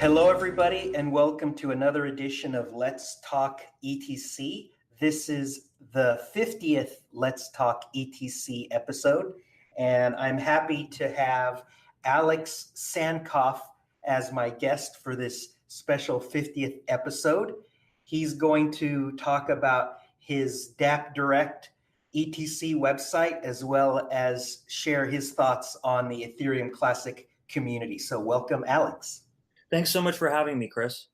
Hello, everybody, and welcome to another edition of Let's Talk ETC. This is the 50th Let's Talk ETC episode, and I'm happy to have Alex Tsankov as my guest for this special 50th episode. He's going to talk about his Dapp Direct ETC website, as well as share his thoughts on the Ethereum Classic community. So welcome, Alex. Thanks so much for having me, Chris.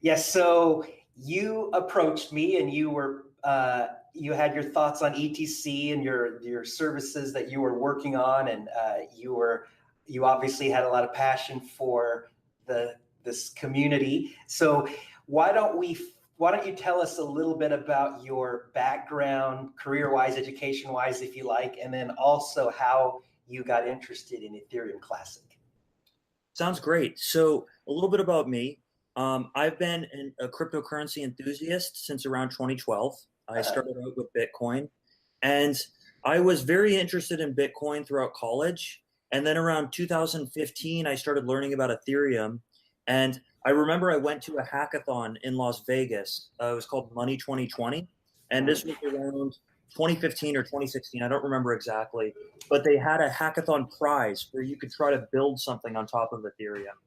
Yes, so you approached me and you you had your thoughts on ETC and your services that you were working on, and you obviously had a lot of passion for this community. So why don't you tell us a little bit about your background, career-wise, education-wise, if you like, and then also how you got interested in Ethereum Classic. Sounds great. So a little bit about me. I've been a cryptocurrency enthusiast since around 2012. I started out with Bitcoin, and I was very interested in Bitcoin throughout college. And then around 2015, I started learning about Ethereum. And I remember I went to a hackathon in Las Vegas. It was called Money 2020. And this was around 2015 or 2016. I don't remember exactly. But they had a hackathon prize where you could try to build something on top of Ethereum.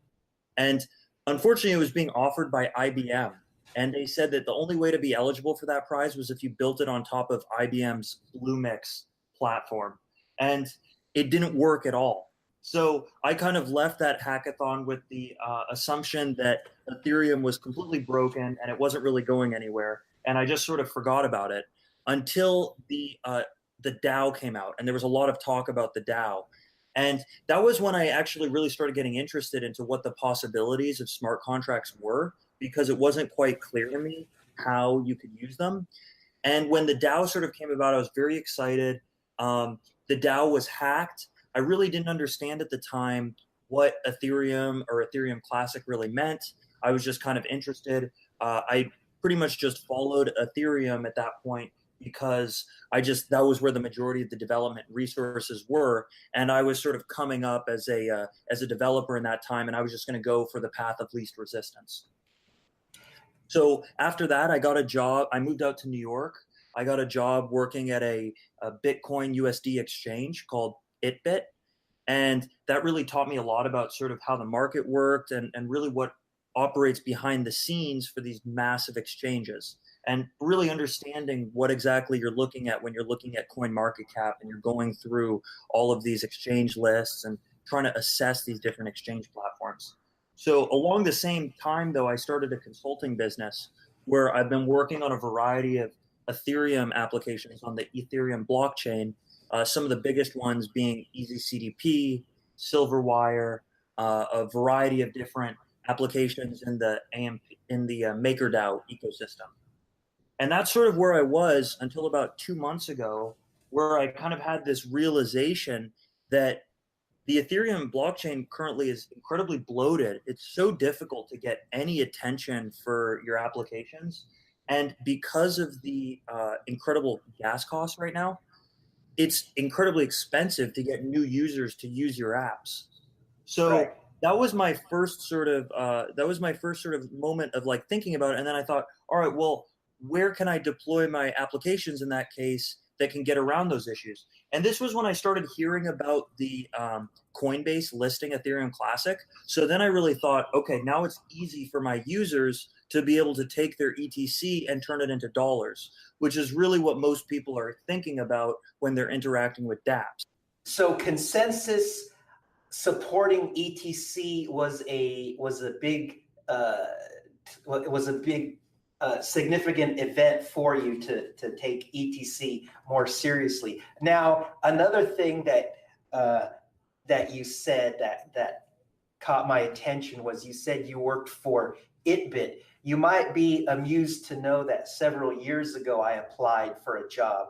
And unfortunately, it was being offered by IBM. And they said that the only way to be eligible for that prize was if you built it on top of IBM's Bluemix platform. And it didn't work at all. So I kind of left that hackathon with the assumption that Ethereum was completely broken and it wasn't really going anywhere. And I just sort of forgot about it until the DAO came out. And there was a lot of talk about the DAO. And that was when I actually really started getting interested into what the possibilities of smart contracts were, because it wasn't quite clear to me how you could use them. And when the DAO sort of came about, I was very excited. The DAO was hacked. I really didn't understand at the time what Ethereum or Ethereum Classic really meant. I was just kind of interested. I pretty much just followed Ethereum at that point because that was where the majority of the development resources were. And I was sort of coming up as a developer in that time, and I was just going to go for the path of least resistance. So after that, I got a job. I moved out to New York. I got a job working at a Bitcoin USD exchange called ItBit. And that really taught me a lot about sort of how the market worked and really what operates behind the scenes for these massive exchanges, and really understanding what exactly you're looking at when you're looking at CoinMarketCap and you're going through all of these exchange lists and trying to assess these different exchange platforms. So along the same time, though, I started a consulting business where I've been working on a variety of Ethereum applications on the Ethereum blockchain, some of the biggest ones being EasyCDP, Silverwire, a variety of different applications in the MakerDAO ecosystem. And that's sort of where I was until about 2 months ago, where I kind of had this realization that the Ethereum blockchain currently is incredibly bloated. It's so difficult to get any attention for your applications. And because of the incredible gas costs right now, it's incredibly expensive to get new users to use your apps. So right. That was my first sort of moment of like thinking about it. And then I thought, all right, well, where can I deploy my applications in that case that can get around those issues? And this was when I started hearing about the Coinbase listing Ethereum Classic. So then I really thought, okay, now it's easy for my users to be able to take their ETC and turn it into dollars, which is really what most people are thinking about when they're interacting with dApps. So Consensus supporting ETC was a big significant event for you to take ETC more seriously. Now, another thing that you said that caught my attention was you said you worked for ItBit. You might be amused to know that several years ago I applied for a job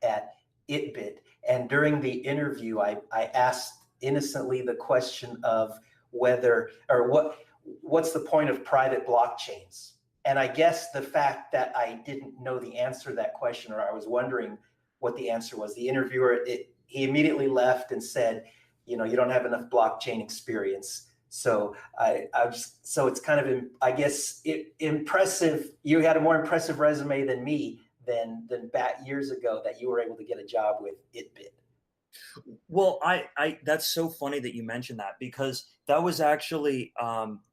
at ItBit, and during the interview I asked innocently the question of what's the point of private blockchains? And I guess the fact that I didn't know the answer to that question, or I was wondering what the answer was, the interviewer, he immediately left and said, you don't have enough blockchain experience So so it's kind of, I guess, impressive. You had a more impressive resume than me than back years ago that you were able to get a job with ItBit. Well, that's so funny that you mentioned that, because that was actually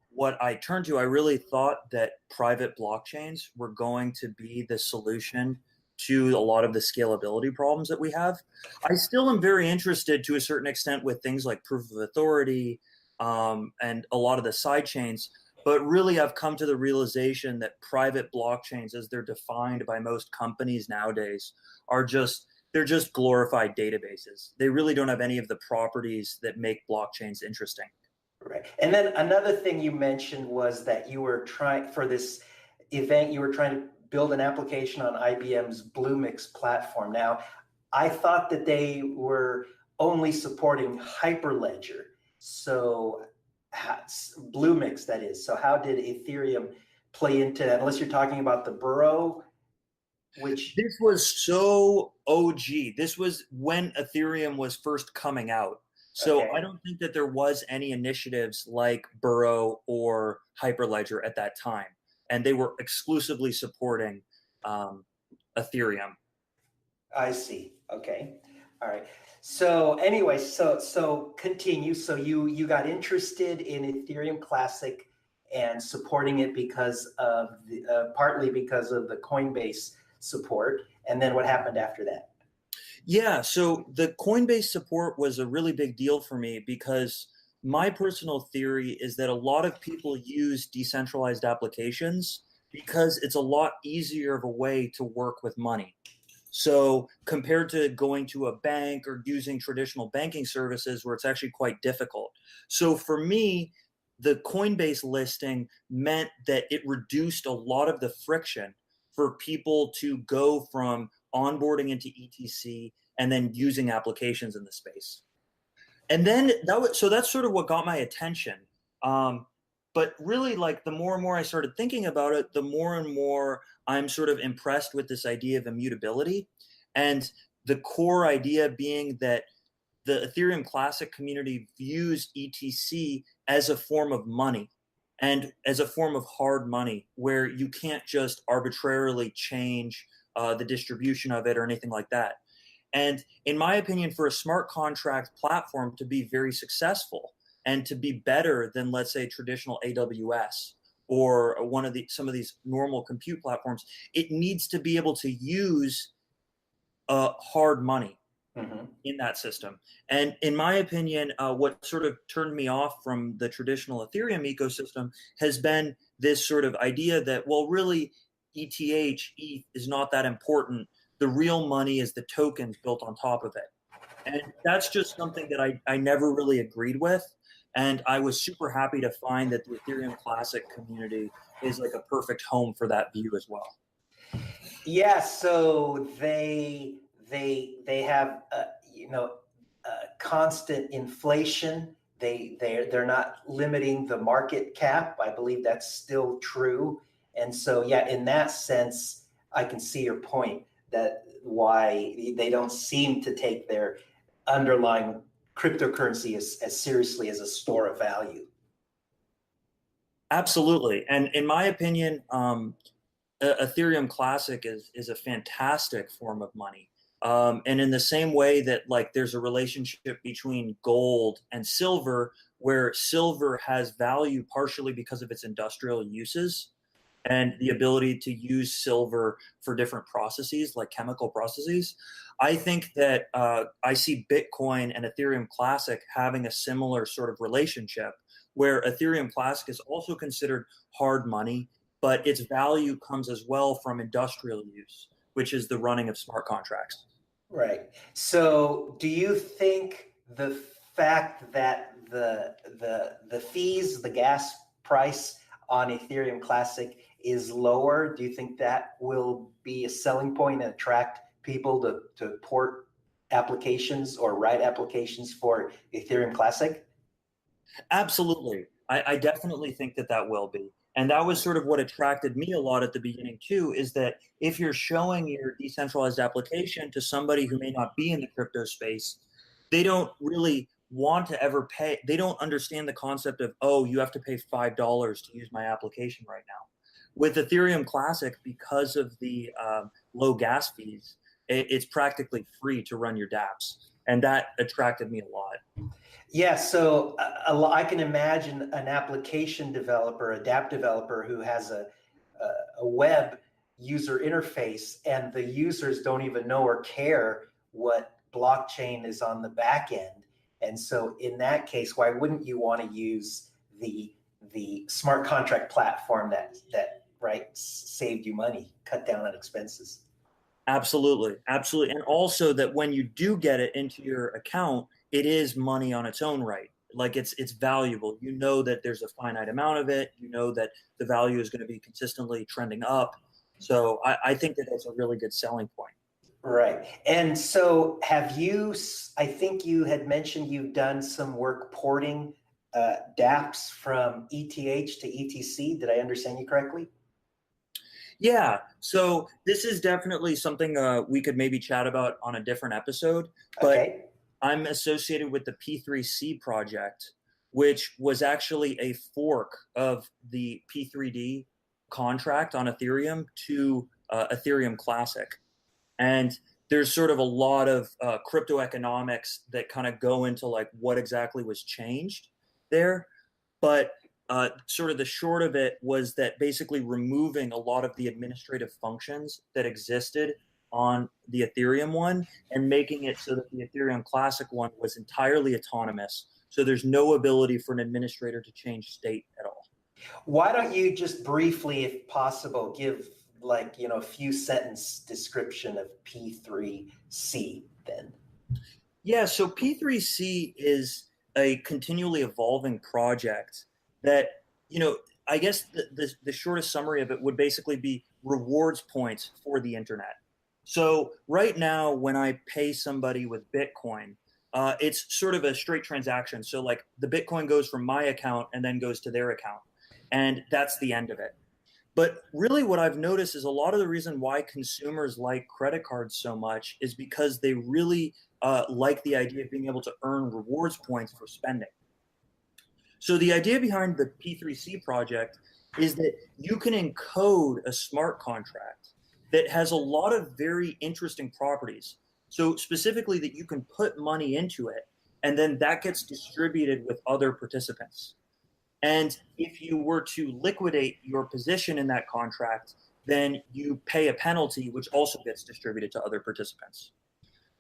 what I turned to. I really thought that private blockchains were going to be the solution to a lot of the scalability problems that we have. I still am very interested to a certain extent with things like proof of authority and a lot of the side chains. But really, I've come to the realization that private blockchains, as they're defined by most companies nowadays, they're just glorified databases. They really don't have any of the properties that make blockchains interesting. Right. And then another thing you mentioned was that you were trying, for this event, you were trying to build an application on IBM's Bluemix platform. Now, I thought that they were only supporting Hyperledger. So Bluemix, that is. So how did Ethereum play into that? Unless you're talking about the Burrow, which... This was so OG. This was when Ethereum was first coming out. So okay. I don't think that there was any initiatives like Burrow or Hyperledger at that time. And they were exclusively supporting Ethereum. I see. Okay. All right. So anyway, so continue. So you got interested in Ethereum Classic and supporting it because of the partly because of the Coinbase support. And then what happened after that? Yeah, so the Coinbase support was a really big deal for me, because my personal theory is that a lot of people use decentralized applications because it's a lot easier of a way to work with money. So compared to going to a bank or using traditional banking services where it's actually quite difficult. So for me, the Coinbase listing meant that it reduced a lot of the friction for people to go from onboarding into ETC and then using applications in the space. And then so that's sort of what got my attention. But really, like, the more and more I started thinking about it, the more and more I'm sort of impressed with this idea of immutability, and the core idea being that the Ethereum Classic community views ETC as a form of money and as a form of hard money, where you can't just arbitrarily change the distribution of it or anything like that. And in my opinion, for a smart contract platform to be very successful and to be better than, let's say, traditional AWS or some of these normal compute platforms, it needs to be able to use hard money in that system. And in my opinion, what sort of turned me off from the traditional Ethereum ecosystem has been this sort of idea that, well, really, ETH is not that important. The real money is the tokens built on top of it. And that's just something that I never really agreed with. And I was super happy to find that the Ethereum Classic community is like a perfect home for that view as well. Yeah, so they have constant inflation. They're not limiting the market cap. I believe that's still true. And so, yeah, in that sense, I can see your point, that why they don't seem to take their underlying cryptocurrency as seriously as a store of value. Absolutely. And in my opinion, Ethereum Classic is a fantastic form of money. And in the same way that, like, there's a relationship between gold and silver, where silver has value partially because of its industrial uses and the ability to use silver for different processes, like chemical processes. I think that I see Bitcoin and Ethereum Classic having a similar sort of relationship, where Ethereum Classic is also considered hard money, but its value comes as well from industrial use, which is the running of smart contracts. Right. So do you think the fact that the fees, the gas price on Ethereum Classic is lower, do you think that will be a selling point and attract people to port applications or write applications for Ethereum Classic? Absolutely. I definitely think that will be. And that was sort of what attracted me a lot at the beginning too, is that if you're showing your decentralized application to somebody who may not be in the crypto space, they don't really want to ever pay. They don't understand the concept of, oh, you have to pay $5 to use my application right now. With Ethereum Classic, because of the low gas fees, it's practically free to run your dApps. And that attracted me a lot. Yeah, so I can imagine an application developer, a Dapp developer who has a web user interface, and the users don't even know or care what blockchain is on the back end. And so in that case, why wouldn't you want to use the smart contract platform that right saved you money, cut down on expenses? Absolutely, absolutely. And also that when you do get it into your account, it is money on its own right. Like it's valuable. You know that there's a finite amount of it. You know that the value is going to be consistently trending up. So I think that that's a really good selling point. Right. And so have you, I think you had mentioned you've done some work porting dApps from ETH to ETC. Did I understand you correctly? Yeah, so this is definitely something we could maybe chat about on a different episode, but Okay. I'm associated with the P3C project, which was actually a fork of the P3D contract on Ethereum to Ethereum Classic. And there's sort of a lot of crypto economics that kind of go into like what exactly was changed there. But sort of the short of it was that basically removing a lot of the administrative functions that existed on the Ethereum one and making it so that the Ethereum Classic one was entirely autonomous. So there's no ability for an administrator to change state at all. Why don't you just briefly, if possible, give like, a few sentence description of P3C then? Yeah, so P3C is a continually evolving project that, I guess the shortest summary of it would basically be rewards points for the internet. So right now, when I pay somebody with Bitcoin, it's sort of a straight transaction. So like the Bitcoin goes from my account and then goes to their account. And that's the end of it. But really what I've noticed is a lot of the reason why consumers like credit cards so much is because they really like the idea of being able to earn rewards points for spending. So the idea behind the P3C project is that you can encode a smart contract that has a lot of very interesting properties. So specifically that you can put money into it, and then that gets distributed with other participants. And if you were to liquidate your position in that contract, then you pay a penalty, which also gets distributed to other participants.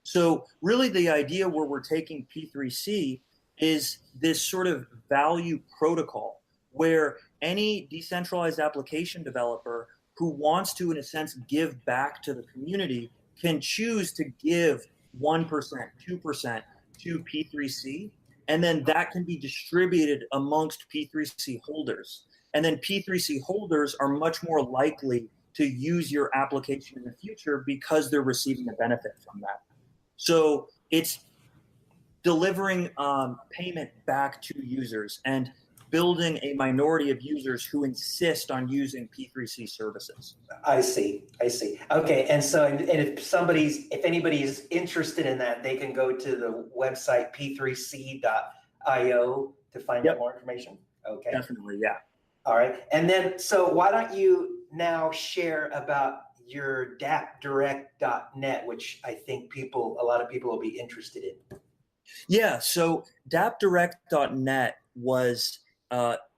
So really the idea where we're taking P3C is this sort of value protocol where any decentralized application developer who wants to, in a sense, give back to the community can choose to give 1%, 2% to P3C, and then that can be distributed amongst P3C holders. And then P3C holders are much more likely to use your application in the future because they're receiving a benefit from that. So it's delivering payment back to users and building a minority of users who insist on using P3C services. I see. Okay, and so and if anybody's interested in that, they can go to the website p3c.io to find out more information. Okay. Definitely, yeah. All right, and then so why don't you now share about your dappdirect.net, which I think a lot of people will be interested in. Yeah, so dappdirect.net was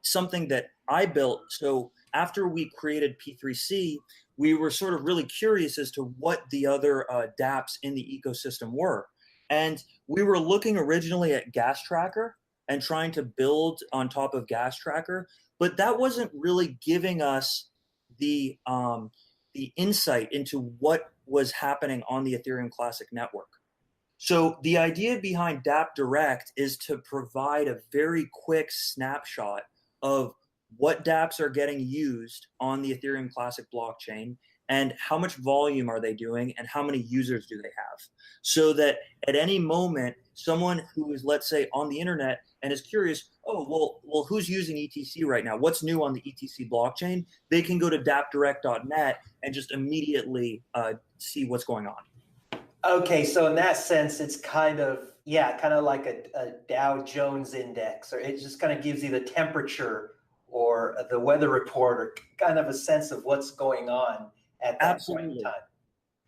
something that I built. So after we created P3C, we were sort of really curious as to what the other dApps in the ecosystem were. And we were looking originally at Gas Tracker and trying to build on top of Gas Tracker, but that wasn't really giving us the insight into what was happening on the Ethereum Classic network. So the idea behind Dapp Direct is to provide a very quick snapshot of what dApps are getting used on the Ethereum Classic blockchain and how much volume are they doing and how many users do they have. So that at any moment, someone who is, let's say, on the internet and is curious, oh, well, who's using ETC right now? What's new on the ETC blockchain? They can go to dappdirect.net and just immediately see what's going on. Okay, so in that sense, it's kind of, yeah, kind of like a Dow Jones index, or it just kind of gives you the temperature or the weather report, or kind of a sense of what's going on at that point in Absolutely. time.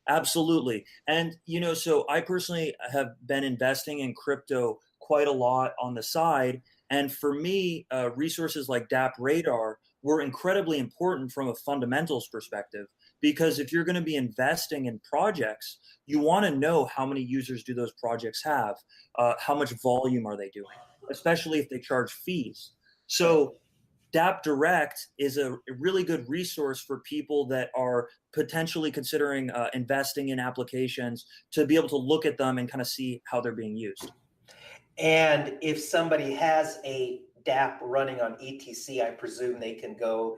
Absolutely. And, so I personally have been investing in crypto quite a lot on the side. And for me, resources like Dapp Radar were incredibly important from a fundamentals perspective, because if you're going to be investing in projects, you want to know how many users do those projects have, how much volume are they doing, especially if they charge fees. Right. So Dapp Direct is a really good resource for people that are potentially considering investing in applications, to be able to look at them and kind of see how they're being used. And if somebody has a DApp running on ETC, I presume they can go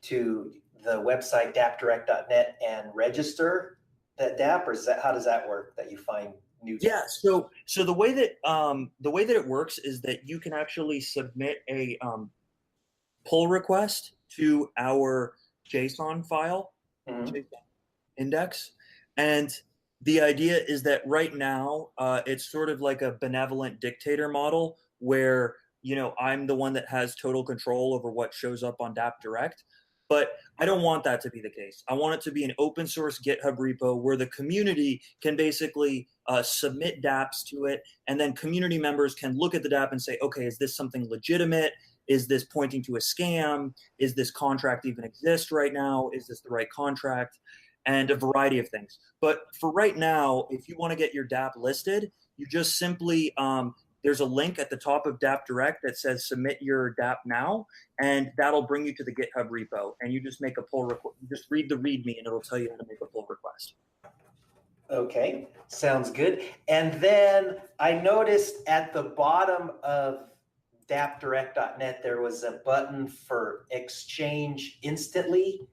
to the website dappdirect.net and register that DApp, or is that, how does that work? That you find new Yeah, DApp? so the way that it works is that you can actually submit a pull request to our JSON file, Mhm. JSON index. And the idea is that right now, it's sort of like a benevolent dictator model where, I'm the one that has total control over what shows up on Dapp Direct. But I don't want that to be the case. I want it to be an open source GitHub repo where the community can basically submit dApps to it. And then community members can look at the dApp and say, okay, is this something legitimate? Is this pointing to a scam? Is this contract even exist right now? Is this the right contract? And a variety of things. But for right now, if you want to get your dApp listed, you just simply, there's a link at the top of Dapp Direct that says submit your dApp now, and that'll bring you to the GitHub repo. And you just make a pull request. You just read the README, and it'll tell you how to make a pull request. Okay, sounds good. And then I noticed at the bottom of dappdirect.net, there was a button for exchange instantly.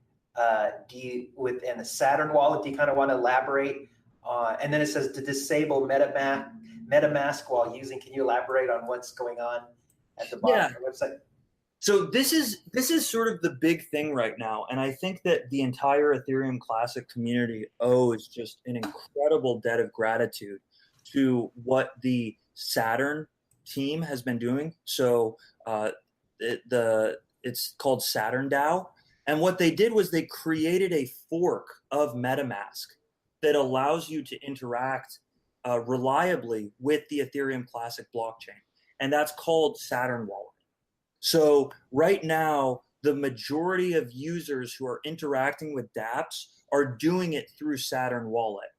Do you, within a Saturn wallet, do you kind of want to elaborate on, and then it says to disable MetaMask while using, can you elaborate on what's going on at the bottom Yeah. of the website? So this is sort of the big thing right now, and I think that the entire Ethereum Classic community owes just an incredible debt of gratitude to what the Saturn team has been doing. So it's called Saturn DAO, and what they did was they created a fork of MetaMask that allows you to interact reliably with the Ethereum Classic blockchain, and that's called Saturn Wallet. So right now, the majority of users who are interacting with dApps are doing it through Saturn Wallet.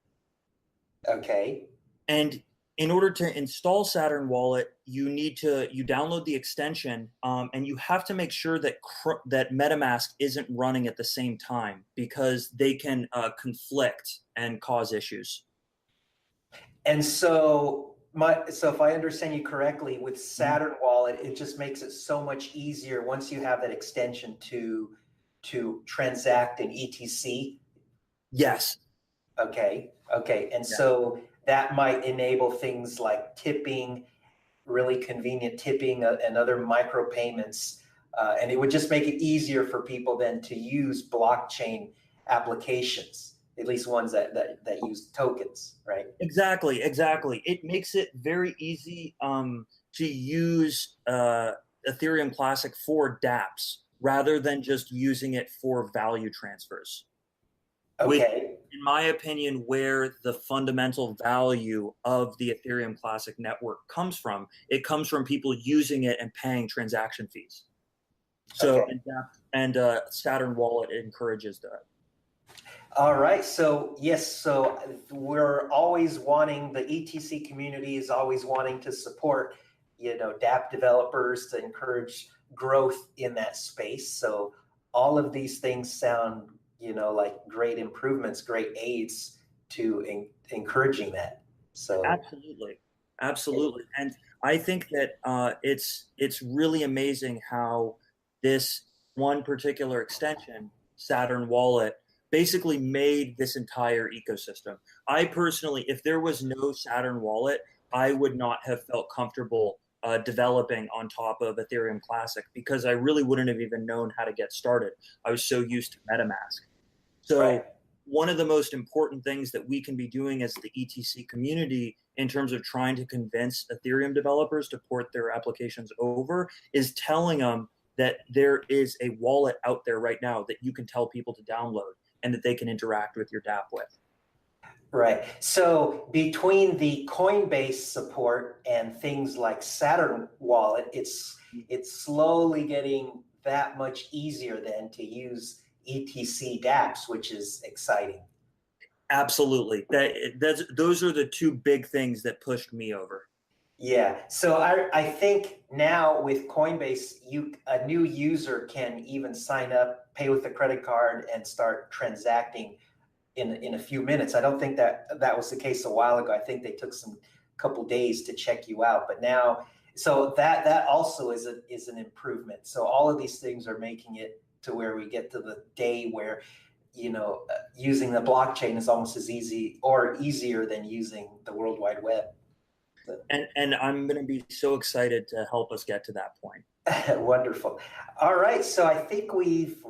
Okay. And in order to install Saturn Wallet, you download the extension, and you have to make sure that that MetaMask isn't running at the same time, because they can conflict and cause issues. And so so if I understand you correctly, with Mhm. Saturn Wallet, it just makes it so much easier once you have that extension to transact in ETC. Yes. Okay. Okay. And Yeah. so that might enable things like tipping, really convenient tipping, and other micropayments. And it would just make it easier for people then to use blockchain applications, at least ones that use tokens, right? Exactly, exactly. It makes it very easy to use Ethereum Classic for dApps rather than just using it for value transfers, which, Okay. in my opinion, where the fundamental value of the Ethereum Classic network comes from. It comes from people using it and paying transaction fees. So, Okay. and Saturn Wallet encourages that. All right. So yes, so we're always wanting, the ETC community is always wanting to support, DApp developers to encourage growth in that space. So all of these things sound, like great improvements, great aids to encouraging that. So Absolutely, absolutely, and I think that it's really amazing how this one particular extension, Saturn Wallet, basically made this entire ecosystem. I personally, if there was no Saturn Wallet, I would not have felt comfortable developing on top of Ethereum Classic, because I really wouldn't have even known how to get started. I was so used to MetaMask. right. So one of the most important things that we can be doing as the ETC community in terms of trying to convince Ethereum developers to port their applications over is telling them that there is a wallet out there right now that you can tell people to download and that they can interact with your Dapp with. Right. So between the Coinbase support and things like Saturn Wallet, it's slowly getting that much easier then to use ETC dApps, which is exciting. Absolutely. Those are the two big things that pushed me over. Yeah. So I think now with Coinbase, a new user can even sign up, pay with a credit card, and start transacting in a few minutes. I don't think that was the case a while ago. I think they took some couple days to check you out, but now, so that also is an improvement. So all of these things are making it to where we get to the day where, using the blockchain is almost as easy or easier than using the World Wide Web. And I'm going to be so excited to help us get to that point. Wonderful. All right, so I think we've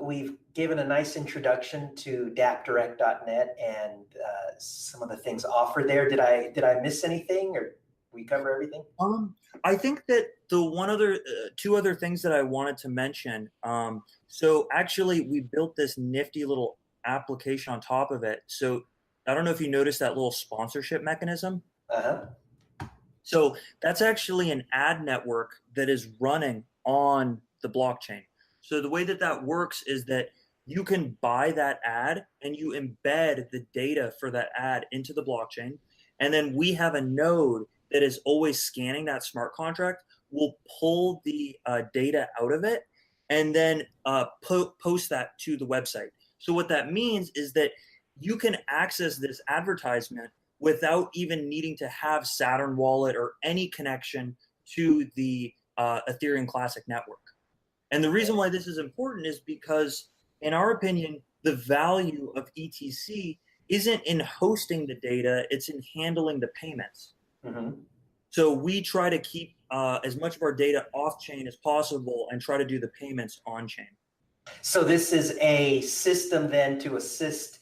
given a nice introduction to dappdirect.net and some of the things offered there. Did I miss anything, or we cover everything? I think that the two other things that I wanted to mention. So actually, we built this nifty little application on top of it. So I don't know if you noticed that little sponsorship mechanism. So that's actually an ad network that is running on the blockchain. So the way that works is that you can buy that ad and you embed the data for that ad into the blockchain. And then we have a node that is always scanning that smart contract. We'll pull the data out of it and then post that to the website. So what that means is that you can access this advertisement without even needing to have Saturn Wallet or any connection to the Ethereum Classic network. And the reason why this is important is because, in our opinion, the value of ETC isn't in hosting the data, it's in handling the payments. So we try to keep as much of our data off-chain as possible and try to do the payments on-chain. So this is a system then to assist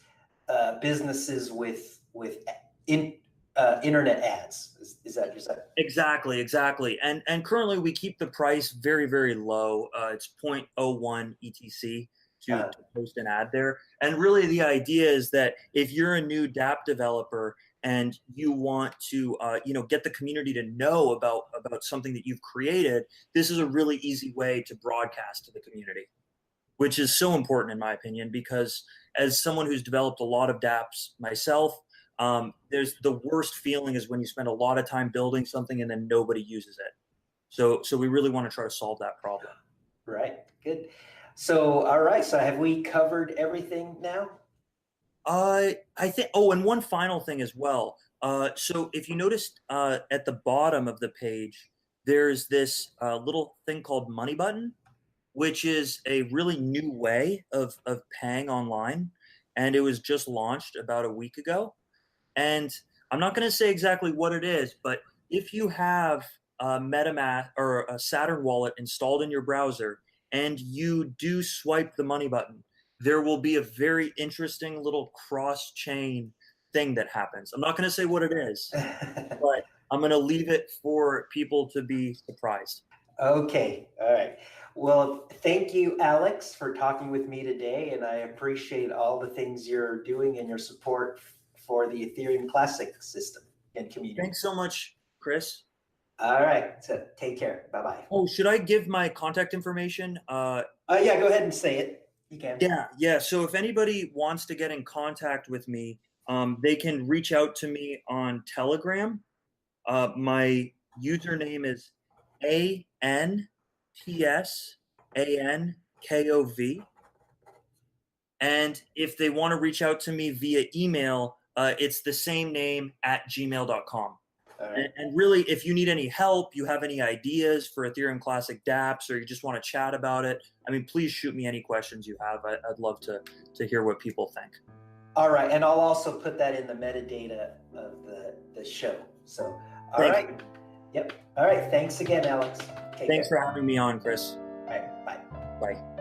businesses with internet ads. Is that just that? Exactly. And currently we keep the price very, very low. It's 0.01 ETC to post an ad there. And really the idea is that if you're a new Dapp developer and you want to get the community to know about something that you've created, this is a really easy way to broadcast to the community, which is so important in my opinion, because as someone who's developed a lot of dApps myself, there's the worst feeling is when you spend a lot of time building something and then nobody uses it. So we really want to try to solve that problem. Right. Good. So, all right. So have we covered everything now? I think, and one final thing as well. So if you noticed at the bottom of the page, there's this little thing called Money Button, which is a really new way of paying online. And it was just launched about a week ago. And I'm not going to say exactly what it is, but if you have a MetaMask or a Saturn wallet installed in your browser and you do swipe the money button, there will be a very interesting little cross-chain thing that happens. I'm not going to say what it is, but I'm going to leave it for people to be surprised. Okay. All right. Well, thank you, Alex, for talking with me today. And I appreciate all the things you're doing and your support for the Ethereum Classic system and community. Thanks so much, Chris. All right. So take care. Bye-bye. Oh, should I give my contact information? Yeah, go ahead and say it. You can. Yeah. So if anybody wants to get in contact with me, they can reach out to me on Telegram. My username is ANTSANKOV. And if they want to reach out to me via email, it's the same name @gmail.com. Right. And really, if you need any help, you have any ideas for Ethereum Classic dApps, or you just want to chat about it, I mean, please shoot me any questions you have. I'd love to hear what people think. All right. And I'll also put that in the metadata of the show. So, all right. Yep. All right. Thanks again, Alex. Thanks for having me on, Chris. All right. Bye. Bye.